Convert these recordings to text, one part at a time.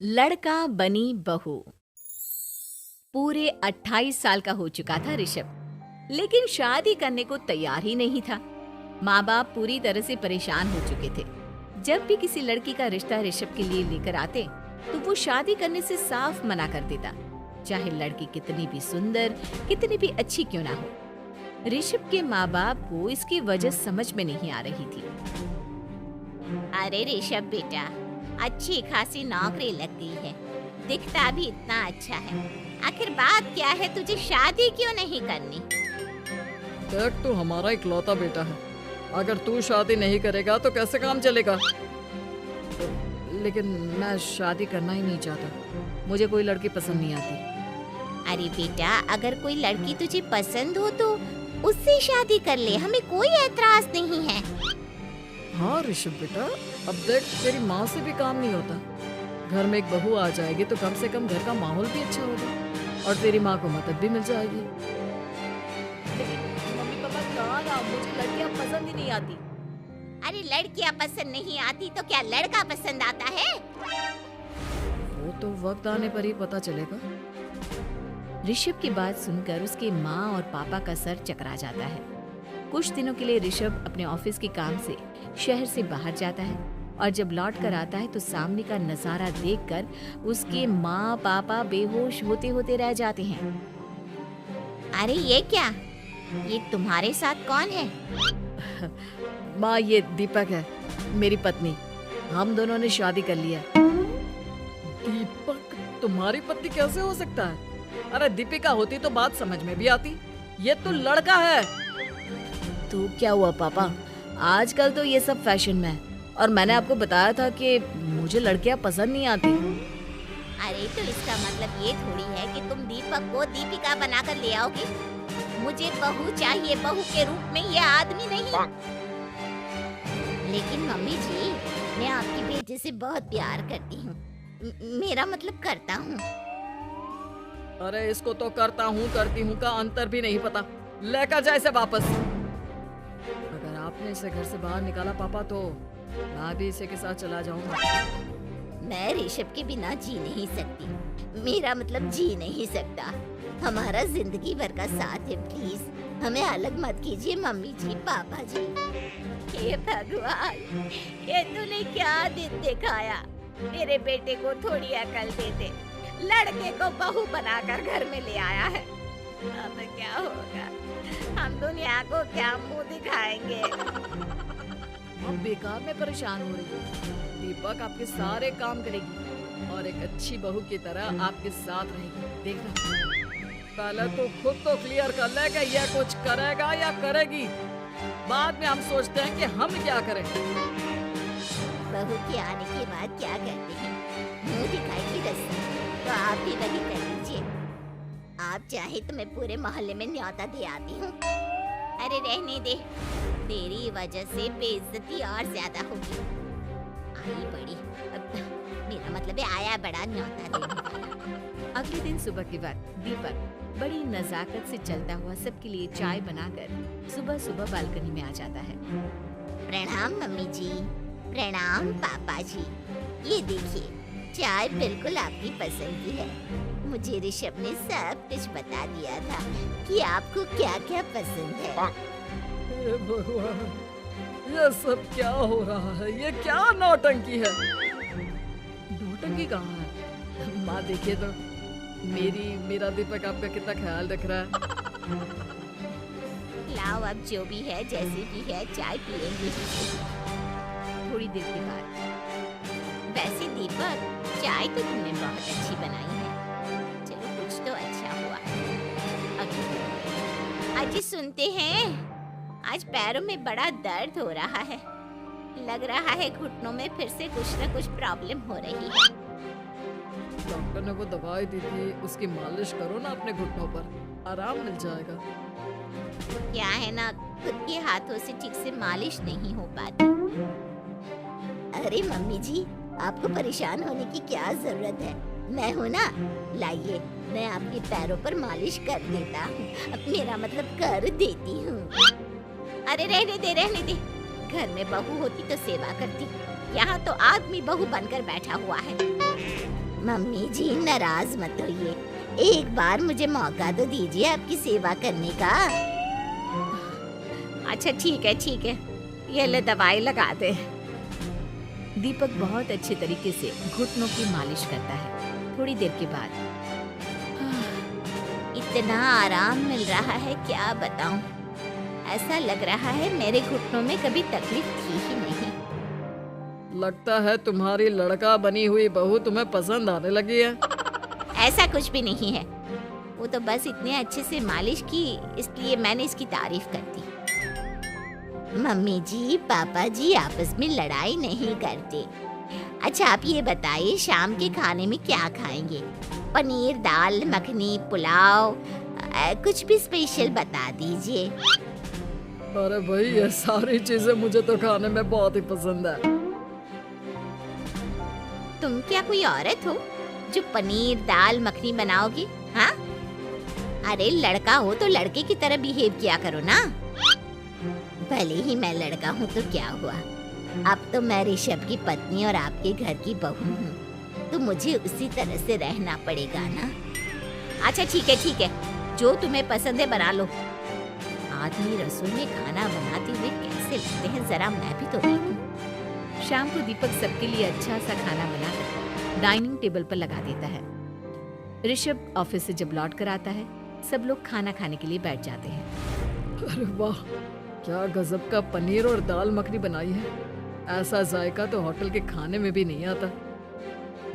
लड़का बनी बहू। पूरे 28 साल का हो चुका था ऋषभ, लेकिन शादी करने को तैयार ही नहीं था। माँ बाप पूरी तरह से परेशान हो चुके थे। जब भी किसी लड़की का रिश्ता ऋषभ के लिए लेकर आते तो वो शादी करने से साफ मना कर देता, चाहे लड़की कितनी भी सुंदर, कितनी भी अच्छी क्यों ना हो। ऋषभ के माँ बाप को इसकी वजह समझ में नहीं आ रही थी। अरे ऋषभ बेटा, अच्छी खासी नौकरी लग गई है, दिखता भी इतना अच्छा है। आखिर बात क्या है, तुझे शादी क्यों नहीं करनी? देख, तू हमारा इकलौता बेटा है। अगर तू शादी नहीं करेगा तो कैसे काम चलेगा? लेकिन मैं शादी करना ही नहीं चाहता। मुझे कोई लड़की पसंद नहीं आती। अरे बेटा, अगर कोई लड़की तुझे पसंद हो तो उससे शादी कर ले, हमें कोई ऐतराज नहीं है। हाँ ऋषभ बेटा, अब देख, तेरी माँ से भी काम नहीं होता। घर में एक बहू आ जाएगी तो कम से कम घर का माहौल भी अच्छा होगा और तेरी माँ को मदद भी मिल जाएगी। मम्मी पापा कहाँ ना, मुझे लड़कियाँ पसंद ही नहीं आती। अरे लड़कियां पसंद नहीं आती तो क्या लड़का पसंद आता है? वो तो वक्त आने पर ही पता चलेगा। ऋषभ की बात सुनकर उसके माँ और पापा का सर चकरा जाता है। कुछ दिनों के लिए ऋषभ अपने ऑफिस के काम से शहर से बाहर जाता है और जब लौट कर आता है तो सामने का नजारा देखकर उसके माँ पापा बेहोश होते होते रह जाते हैं। अरे ये क्या, ये तुम्हारे साथ कौन है? माँ, ये दीपक है, मेरी पत्नी। हम दोनों ने शादी कर लिया। दीपक तुम्हारी पत्नी कैसे हो सकता है? अरे दीपिका होती तो बात समझ में भी आती। ये तो लड़का है। तो क्या हुआ पापा, आजकल तो ये सब फैशन में है और मैंने आपको बताया था कि मुझे लड़कियां पसंद नहीं आती। अरे तो इसका मतलब ये थोड़ी है कि तुम दीपक को दीपिका बनाकर ले आओगे। मुझे बहू चाहिए, बहू के रूप में, ये आदमी नहीं। लेकिन मम्मी जी, मैं आपकी बेटे से बहुत प्यार करती हूँ। मेरा मतलब करता हूँ। अरे इसको तो करता हूँ करती हूँ का अंतर भी नहीं पता। लेकर जाए इसे वापस। अगर आपने इसे घर से बाहर निकाला पापा तो मैं भी इसे के साथ चला जाऊंगा। मैं ऋषभ के बिना जी नहीं सकती। मेरा मतलब जी नहीं सकता। हमारा जिंदगी भर का साथ है, प्लीज हमें अलग मत कीजिए मम्मी जी, पापा जी। हे भगवान, ये तूने क्या दिन दिखाया। मेरे बेटे को थोड़ी अकल दे दे, लड़के को बहू बनाकर घर में ले आया है। अब क्या होगा, हम दुनिया को क्या मुंह दिखाएंगे? आप बेकार में परेशान हो रही है। दीपक आपके सारे काम करेगी और एक अच्छी बहू की तरह आपके साथ रहेगी। देखना, पहले तो खुद तो क्लियर कर ले कि यह कुछ करेगा या करेगी। बाद में हम सोचते हैं कि हम क्या करें। बहू के आने के बाद क्या करते हैं? मुंह दिखाई की रस्म तो आप भी वही कर लीजिए। आप चाहे तो मैं पूरे मोहल्ले में न्योता दे आती हूँ। अरे रहने दे, तेरी वजह से बेइज्जती और ज्यादा होगी। आई बड़ी, अब मेरा मतलब है आया बड़ा न्योता देने। अगले दिन सुबह के वक्त दीपक बड़ी नजाकत से चलता हुआ सबके लिए चाय बनाकर सुबह सुबह बालकनी में आ जाता है। प्रणाम मम्मी जी, प्रणाम पापा जी। ये देखिए, चाय बिल्कुल आपकी पसंद की है। मुझे ऋषभ ने सब कुछ बता दिया था कि आपको क्या क्या पसंद है। हे भगवान, ये सब क्या हो रहा है? ये क्या नौटंकी है? नौटंकी कहाँ है? माँ देखिए तो, मेरा दीपक आपका कितना ख्याल रख रहा है। लाओ, अब जो भी है जैसे भी है, चाय पियेंगे। थोड़ी देर के बाद, वैसे दीपक, चाय तो तुमने बहुत अच्छी बनाई है। चलो, कुछ तो अच्छा हुआ। अजी सुनते हैं, आज पैरों में बड़ा दर्द हो रहा है। लग रहा है घुटनों में फिर से कुछ न कुछ प्रॉब्लम हो रही है। डॉक्टर ने वो दवाई दी थी, उसकी मालिश करो ना अपने घुटनों पर, आराम मिल जाएगा। क्या है ना, खुद के हाथों से ठीक से मालिश नहीं हो पाती। अरे मम्मी जी, आपको परेशान होने की क्या जरूरत है? मैं हूँ ना, लाइए, मैं आपके पैरों पर मालिश कर देता हूँ। मेरा मतलब कर देती हूँ। अरे रहने दे, रहने दे। घर में बहू होती तो सेवा करती, यहाँ तो आदमी बहू बनकर बैठा हुआ है। मम्मी जी नाराज मत होइए, एक बार मुझे मौका तो दीजिए आपकी सेवा करने का। अच्छा ठीक है, ये ले दवाई लगा दे। दीपक बहुत अच्छे तरीके से घुटनों की मालिश करता है। थोड़ी देर के बाद इतना आराम मिल रहा है क्या बताऊं, ऐसा लग रहा है मेरे घुटनों में कभी तकलीफ थी ही नहीं। लगता है तुम्हारी लड़का बनी हुई बहू तुम्हें पसंद आने लगी है। ऐसा कुछ भी नहीं है, वो तो बस इतने अच्छे से मालिश की इसलिए मैंने इसकी तारीफ कर दी। मम्मी जी पापा जी आपस में लड़ाई नहीं करते। अच्छा आप ये बताइए शाम के खाने में क्या खाएंगे? पनीर, दाल मखनी, पुलाव, कुछ भी स्पेशल बता दीजिए। अरे भाई ये सारी चीजें मुझे तो खाने में बहुत ही पसंद है। तुम क्या कोई औरत हो जो पनीर दाल मखनी बनाओगी? हाँ, अरे लड़का हो तो लड़के की तरह बिहेव किया करो ना। भले ही मैं लड़का हूँ तो क्या हुआ, अब तो मैं ऋषभ की पत्नी और आपके घर की बहू हूँ, तो मुझे उसी तरह से रहना पड़ेगा ना। अच्छा ठीक है, जो तुम्हें पसंद है बना लो। आदमी रसोई में खाना बनाते हुए कैसे लगते हैं, जरा मैं भी तो देखूं। शाम को दीपक सबके लिए अच्छा सा खाना बनाकर डाइनिंग टेबल पर लगा देता है। ऋषभ ऑफिस से जब लौट कर आता है, सब लोग खाना खाने के लिए बैठ जाते हैं। अरे वाह, क्या गजब का पनीर और दाल मखनी बनाई है। ऐसा जायका तो होटल के खाने में भी नहीं आता।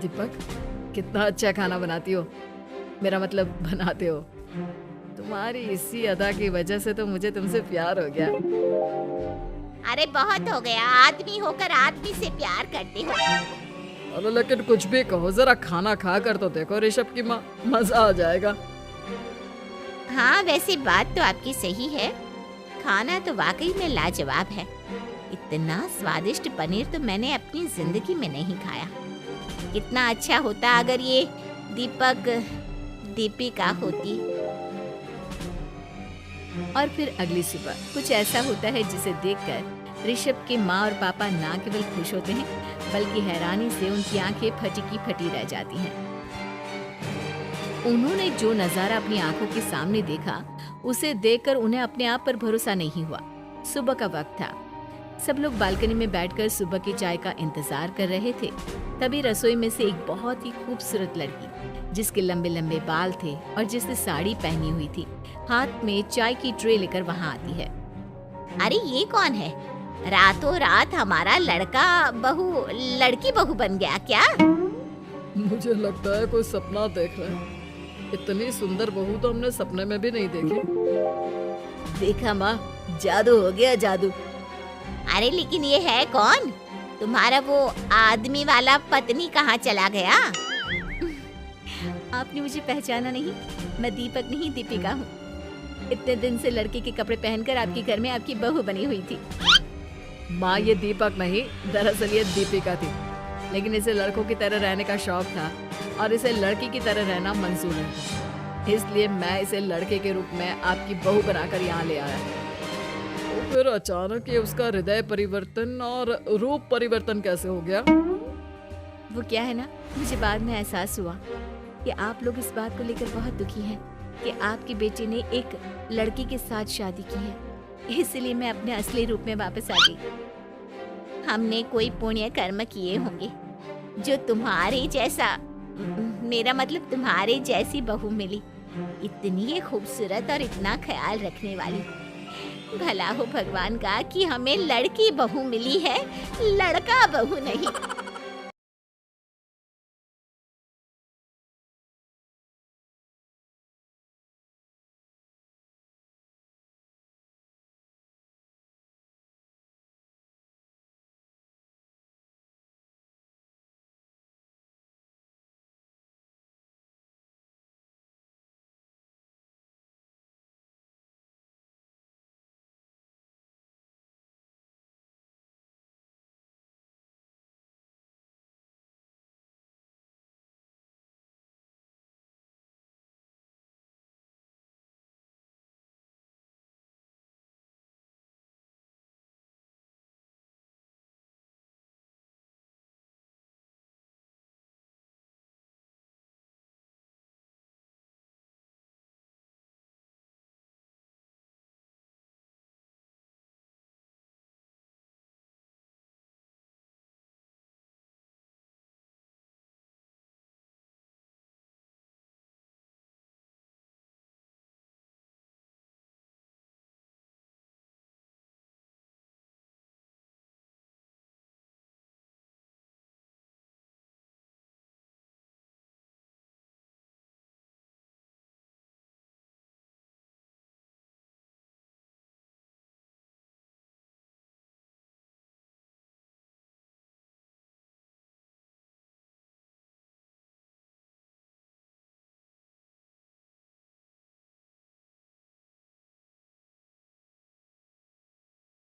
दीपक कितना अच्छा खाना बनाती हो, मेरा मतलब बनाते हो। तुम्हारी इसी अदा की वजह से तो मुझे तुमसे प्यार हो गया। अरे बहुत हो गया, आदमी होकर आदमी से प्यार करते हो। अरे लेकिन कुछ भी कहो, जरा खाना खा कर तो देखो ऋषभ की माँ, मजा आ जाएगा। हाँ वैसे बात तो आपकी सही है, खाना तो वाकई में लाजवाब है। इतना स्वादिष्ट पनीर तो मैंने अपनी जिंदगी में नहीं खाया। कितना अच्छा होता अगर ये दीपिका होती। और फिर अगली सुबह कुछ ऐसा होता है जिसे देखकर ऋषभ के माँ और पापा ना केवल खुश होते हैं बल्कि हैरानी से उनकी आंखें फटी की फटी रह जाती हैं। उन्होंने जो नजारा अपनी आंखों के सामने देखा उसे देखकर उन्हें अपने आप पर भरोसा नहीं हुआ। सुबह का वक्त था, सब लोग बालकनी में बैठकर सुबह की चाय का इंतजार कर रहे थे। तभी रसोई में से एक बहुत ही खूबसूरत लड़की जिसके लंबे लंबे बाल थे और जिसने साड़ी पहनी हुई थी, हाथ में चाय की ट्रे लेकर वहाँ आती है। अरे ये कौन है? रातों रात हमारा लड़की बहू बन गया क्या? मुझे लगता है कोई सपना देख रहे हैं। इतनी सुंदर बहू तो हमने सपने में भी नहीं देखी। देखा माँ, जादू हो गया, जादू। अरे लेकिन ये है कौन? तुम्हारा वो आदमी वाला पत्नी कहाँ चला गया? आपने मुझे पहचाना नहीं? मैं दीपक नहीं दीपिका हूँ। इतने दिन से लड़के के कपड़े पहनकर आपके घर में आपकी बहू बनी हुई थी। माँ ये दीपक नहीं, दरअसल ये दीपिका थी, लेकिन इसे लड़कों की तरह रहने का शौक था और इसे लड़की की तरह रहना मंजूर नहीं था, इसलिए मैं इसे लड़के के रूप में आपकी बहू बनाकर यहाँ ले आया। तो फिर अचानक ये उसका हृदय परिवर्तन और रूप परिवर्तन कैसे हो गया? वो क्या है ना, मुझे बाद में एहसास हुआ कि आप लोग इस बात को लेकर बहुत दुखी हैं कि आपके बेटे ने एक लड़की के साथ शादी की है, इसलिए मैं अपने असली रूप में वापस आ गई। हमने कोई पुण्य कर्म किए होंगे जो तुम्हारे जैसा, मेरा मतलब तुम्हारे जैसी बहू मिली, इतनी खूबसूरत और इतना ख्याल रखने वाली। भला हो भगवान का कि हमें लड़की बहू मिली है, लड़का बहू नहीं।